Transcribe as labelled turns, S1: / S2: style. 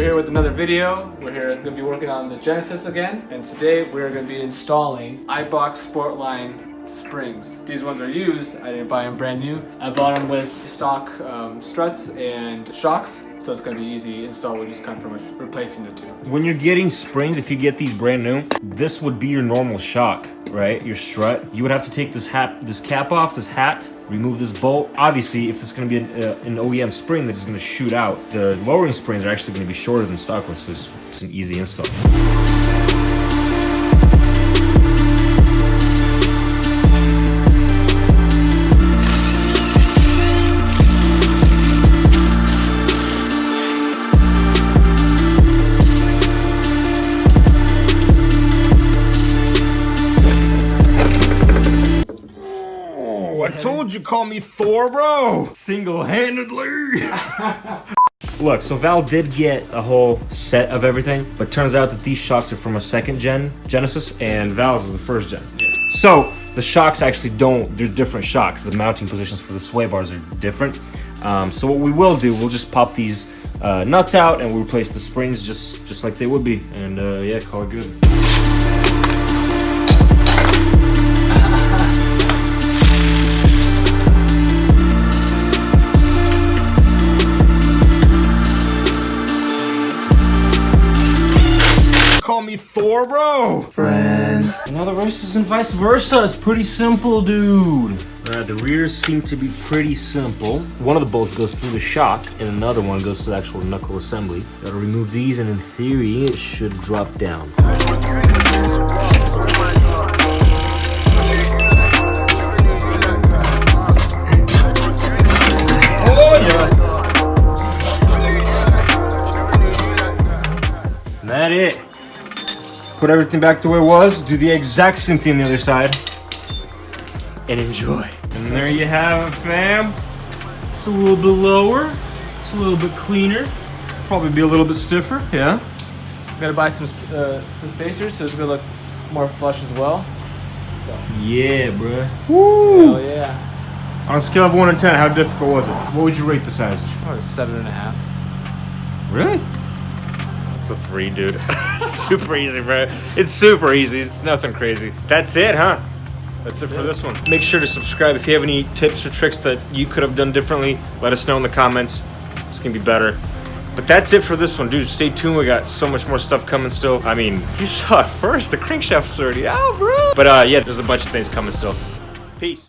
S1: we're here with another video. We're here going to be working on the Genesis again, and today we're going to be installing iBox Sportline springs. These ones are used. I didn't buy them brand new. I bought them with stock struts and shocks, so it's going to be easy install. We're just kind of pretty much replacing the two.
S2: When you're getting springs, if you get these brand new, this would be your normal shock, right? Your strut. You would have to take this cap off, this hat, remove this bolt. Obviously, if it's going to be an OEM spring that is going to shoot out, the lowering springs are actually going to be shorter than stock ones, so it's an easy install. I told you, call me Thor, bro! Single-handedly! Look, so Val did get a whole set of everything, but turns out that these shocks are from a second gen Genesis, and Val's is the first gen. Yeah. So, the shocks actually they're different shocks. The mounting positions for the sway bars are different. So what we will do, we'll just pop these nuts out and we'll replace the springs just like they would be. And yeah, call it good. Call me Thor, bro! Friends. And now the races and vice versa. It's pretty simple, dude. The rears seem to be pretty simple. One of the bolts goes through the shock, and another one goes to the actual knuckle assembly. Gotta remove these, and in theory, it should drop down. Oh, yeah! And that's it. Put everything back to where it was, do the exact same thing on the other side, and enjoy. And there you have it, fam. It's a little bit lower, it's a little bit cleaner, probably be a little bit stiffer, yeah?
S1: Gotta buy some spacers so it's gonna look more flush as well. So.
S2: Yeah, bruh. Woo!
S1: Hell yeah.
S2: On a scale of 1 to 10, how difficult was it? What would you rate the size?
S1: Probably 7.5.
S2: Really? A 3, dude. It's super easy, bro. It's super easy. It's nothing crazy. That's it, huh? That's it for this one. Make sure to subscribe. If you have any tips or tricks that you could have done differently, let us know in the comments. It's gonna be better. But that's it for this one, dude. Stay tuned. We got so much more stuff coming still. I mean, you saw it first. The crankshaft's already out, bro. But yeah, there's a bunch of things coming still. Peace.